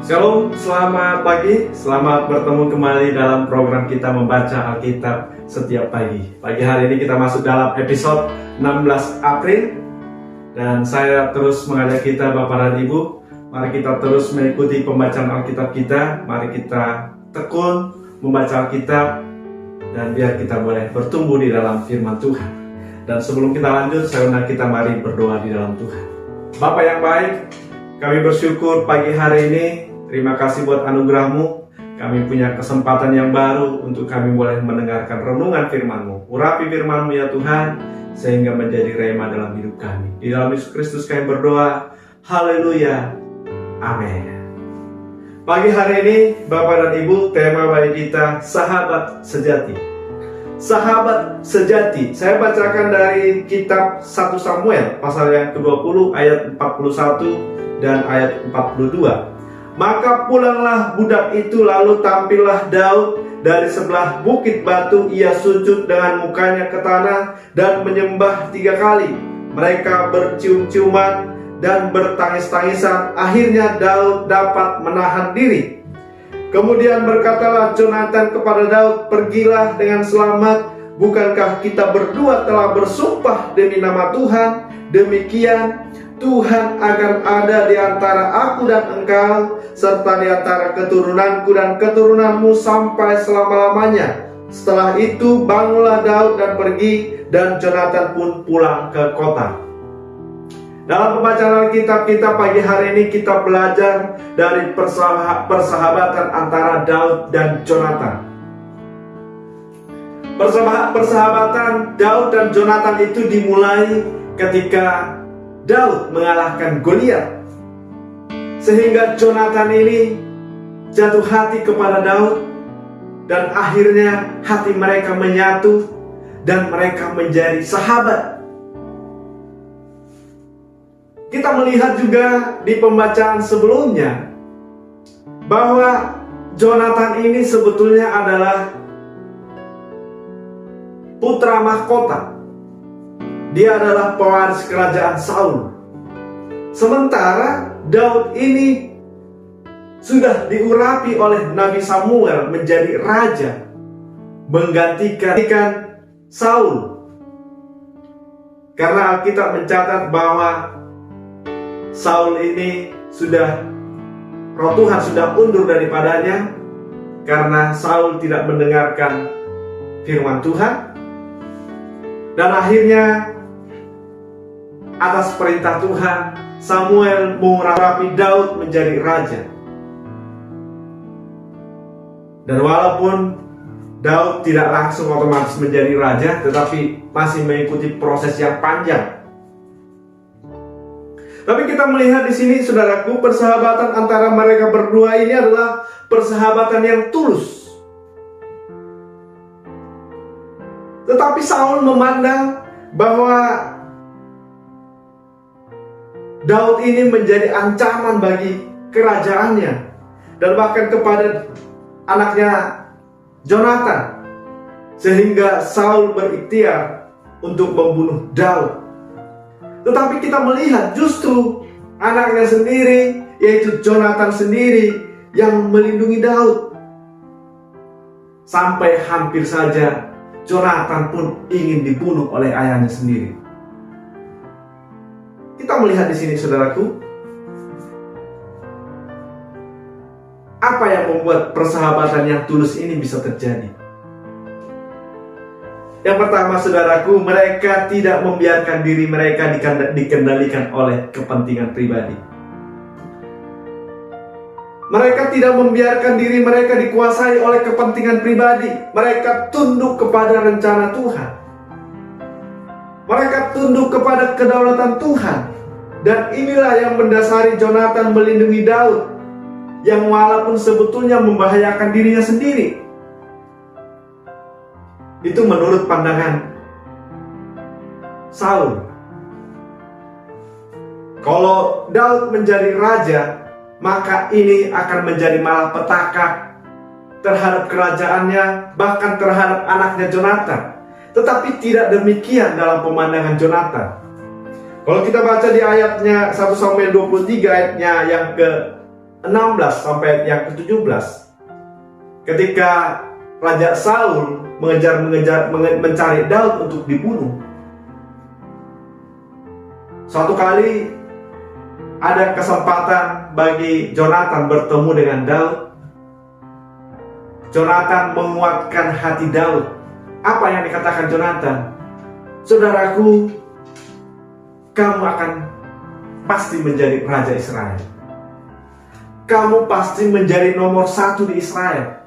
Shalom, selamat pagi, selamat bertemu kembali dalam program kita membaca Alkitab setiap pagi. Pagi hari ini kita masuk dalam episode 16 April dan saya terus mengajak kita Bapak dan Ibu, mari kita terus mengikuti pembacaan Alkitab kita, mari kita tekun membaca Alkitab dan biar kita boleh bertumbuh di dalam firman Tuhan. Dan sebelum kita lanjut, saya undang kita mari berdoa di dalam Tuhan. Bapak yang baik, kami bersyukur pagi hari ini. Terima kasih buat anugerah-Mu. Kami punya kesempatan yang baru untuk kami boleh mendengarkan renungan firman-Mu. Urapi firman-Mu ya Tuhan, sehingga menjadi rema dalam hidup kami. Di dalam Yesus Kristus kami berdoa. Haleluya. Amin. Pagi hari ini, Bapak dan Ibu, tema bagi kita sahabat sejati. Sahabat sejati. Saya bacakan dari kitab 1 Samuel, pasal yang ke-20, ayat 41 dan ayat 42. Maka pulanglah budak itu, lalu tampillah Daud dari sebelah bukit batu. Ia sujud dengan mukanya ke tanah dan menyembah 3 kali. Mereka bercium-ciuman dan bertangis-tangisan. Akhirnya Daud dapat menahan diri. Kemudian berkatalah Jonatan kepada Daud, "Pergilah dengan selamat. Bukankah kita berdua telah bersumpah demi nama Tuhan? Demikian Tuhan akan ada di antara aku dan engkau, serta di antara keturunanku dan keturunanmu sampai selama-lamanya." Setelah itu bangunlah Daud dan pergi, dan Jonatan pun pulang ke kota. Dalam pembacaan Alkitab kita pagi hari ini, kita belajar dari persahabatan antara Daud dan Jonatan. Persahabatan Daud dan Jonatan itu dimulai ketika Daud mengalahkan Goliat, sehingga Jonatan ini jatuh hati kepada Daud, dan akhirnya hati mereka menyatu dan mereka menjadi sahabat. Kita melihat juga di pembacaan sebelumnya bahwa Jonatan ini sebetulnya adalah putra mahkota. Dia adalah pewaris kerajaan Saul. Sementara Daud ini sudah diurapi oleh Nabi Samuel menjadi raja, menggantikan Saul. Karena Alkitab mencatat bahwa Saul ini Roh Tuhan sudah undur daripadanya karena Saul tidak mendengarkan firman Tuhan. Dan akhirnya atas perintah Tuhan, Samuel mengurapi Daud menjadi raja. Dan walaupun Daud tidak langsung otomatis menjadi raja, tetapi masih mengikuti proses yang panjang. Tapi kita melihat di sini, saudaraku, persahabatan antara mereka berdua ini adalah persahabatan yang tulus. Tetapi Saul memandang bahwa Daud ini menjadi ancaman bagi kerajaannya, dan bahkan kepada anaknya Jonatan, sehingga Saul berikhtiar untuk membunuh Daud. Tetapi kita melihat justru anaknya sendiri, yaitu Jonatan sendiri, yang melindungi Daud. Sampai hampir saja Jonatan pun ingin dibunuh oleh ayahnya sendiri. Kita melihat di sini, saudaraku, apa yang membuat persahabatan yang tulus ini bisa terjadi? Yang pertama, saudaraku, mereka tidak membiarkan diri mereka dikendalikan oleh kepentingan pribadi. Mereka tidak membiarkan diri mereka dikuasai oleh kepentingan pribadi. Mereka tunduk kepada rencana Tuhan. Mereka tunduk kepada kedaulatan Tuhan. Dan inilah yang mendasari Jonatan melindungi Daud, yang walaupun sebetulnya membahayakan dirinya sendiri. Itu menurut pandangan Saul. Kalau Daud menjadi raja, maka ini akan menjadi malapetaka terhadap kerajaannya, bahkan terhadap anaknya Jonatan. Tetapi tidak demikian dalam pemandangan Jonatan. Kalau kita baca di ayatnya 1 Samuel 23 ayatnya yang 16 sampai yang ke-17, ketika Raja Saul mencari Daud untuk dibunuh. Suatu kali ada kesempatan bagi Jonathan bertemu dengan Daud. Jonathan menguatkan hati Daud. Apa yang dikatakan Jonathan? Saudaraku, kamu akan pasti menjadi Raja Israel. Kamu pasti menjadi nomor 1 di Israel.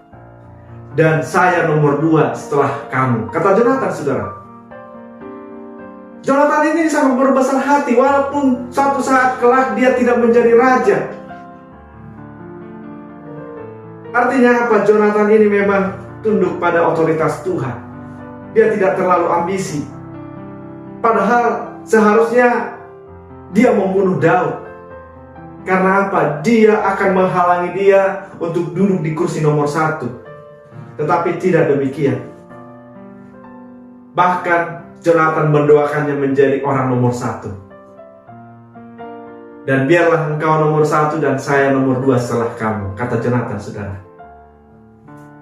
Dan saya nomor 2 setelah kamu. Kata Jonathan, saudara. Jonathan ini sangat berbesar hati. Walaupun suatu saat kelak dia tidak menjadi raja. Artinya apa? Jonathan ini memang tunduk pada otoritas Tuhan. Dia tidak terlalu ambisi. Padahal seharusnya dia membunuh Daud. Karena apa? Dia akan menghalangi dia untuk duduk di kursi nomor 1. Tetapi tidak demikian. Bahkan Jonathan mendoakannya menjadi orang nomor 1. Dan biarlah engkau nomor 1 dan saya nomor 2 setelah kamu, kata Jonathan, saudara.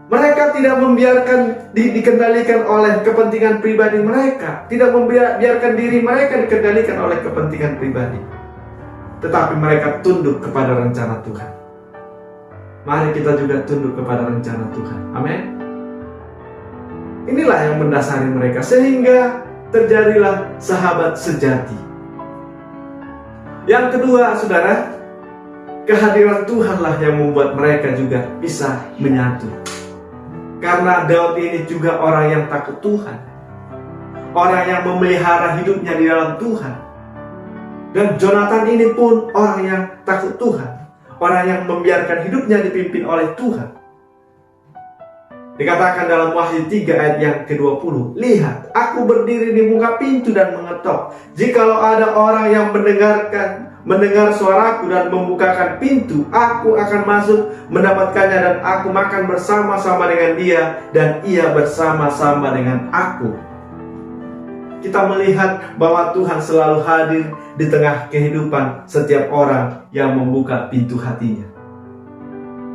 Mereka tidak membiarkan dikendalikan oleh kepentingan pribadi mereka. Tidak membiarkan diri mereka dikendalikan oleh kepentingan pribadi. Tetapi mereka tunduk kepada rencana Tuhan. Mari kita juga tunduk kepada rencana Tuhan. Amin. Inilah yang mendasari mereka. Sehingga terjadilah sahabat sejati. Yang kedua, saudara, kehadiran Tuhanlah yang membuat mereka juga bisa menyatu. Karena Daud ini juga orang yang takut Tuhan. Orang yang memelihara hidupnya di dalam Tuhan. Dan Jonathan ini pun orang yang takut Tuhan. Orang yang membiarkan hidupnya dipimpin oleh Tuhan. Dikatakan dalam Wahyu 3 ayat yang ke-20, lihat, aku berdiri di muka pintu dan mengetok. Jikalau ada orang yang mendengar suaraku dan membukakan pintu, aku akan masuk mendapatkannya dan aku makan bersama-sama dengan dia dan ia bersama-sama dengan aku. Kita melihat bahwa Tuhan selalu hadir di tengah kehidupan setiap orang yang membuka pintu hatinya.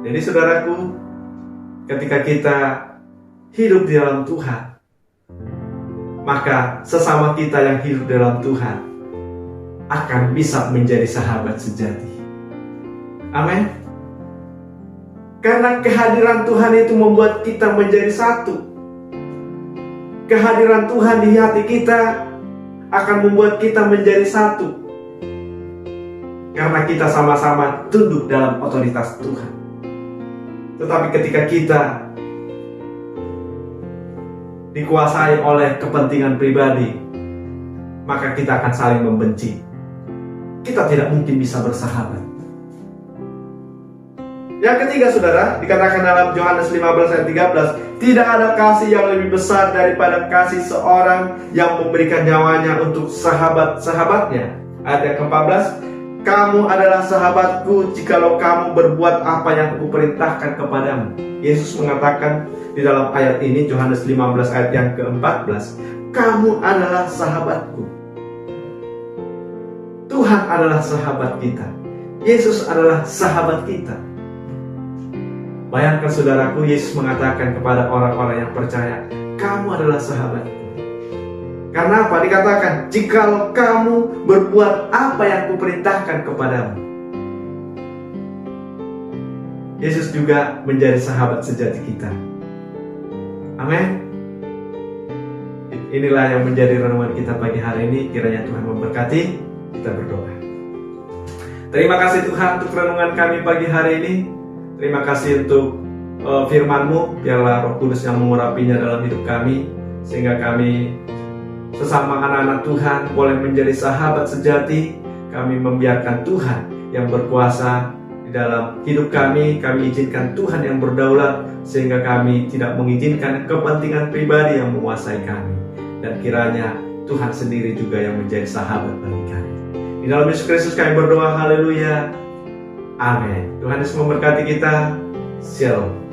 Jadi saudaraku, ketika kita hidup di dalam Tuhan, maka sesama kita yang hidup dalam Tuhan akan bisa menjadi sahabat sejati. Amin. Karena kehadiran Tuhan itu membuat kita menjadi satu. Kehadiran Tuhan di hati kita akan membuat kita menjadi satu. Karena kita sama-sama tunduk dalam otoritas Tuhan. Tetapi ketika kita dikuasai oleh kepentingan pribadi, maka kita akan saling membenci. Kita tidak mungkin bisa bersahabat. Yang ketiga, saudara, dikatakan dalam Yohanes 15 ayat 13, tidak ada kasih yang lebih besar daripada kasih seorang yang memberikan nyawanya untuk sahabat-sahabatnya. Ayat yang ke-14, kamu adalah sahabatku jikalau kamu berbuat apa yang kuperintahkan kepadamu. Yesus mengatakan di dalam ayat ini, Yohanes 15 ayat yang ke-14, kamu adalah sahabatku. Tuhan adalah sahabat kita. Yesus adalah sahabat kita. Bayangkan saudaraku, Yesus mengatakan kepada orang-orang yang percaya, kamu adalah sahabatku. Karena apa? Dikatakan, jikalau kamu berbuat apa yang kuperintahkan kepadamu. Yesus juga menjadi sahabat sejati kita. Amin. Inilah yang menjadi renungan kita pagi hari ini. Kiranya Tuhan memberkati. Kita berdoa. Terima kasih Tuhan untuk renungan kami pagi hari ini. Terima kasih untuk firman-Mu. Biarlah Roh Kudus yang mengurapinya dalam hidup kami, sehingga kami sesama anak-anak Tuhan boleh menjadi sahabat sejati. Kami membiarkan Tuhan yang berkuasa di dalam hidup kami. Kami izinkan Tuhan yang berdaulat, sehingga kami tidak mengizinkan kepentingan pribadi yang menguasai kami. Dan kiranya Tuhan sendiri juga yang menjadi sahabat bagi kami. Di dalam Yesus Kristus kami berdoa, haleluya. Amin. Tuhan Yesus memberkati kita. Shalom.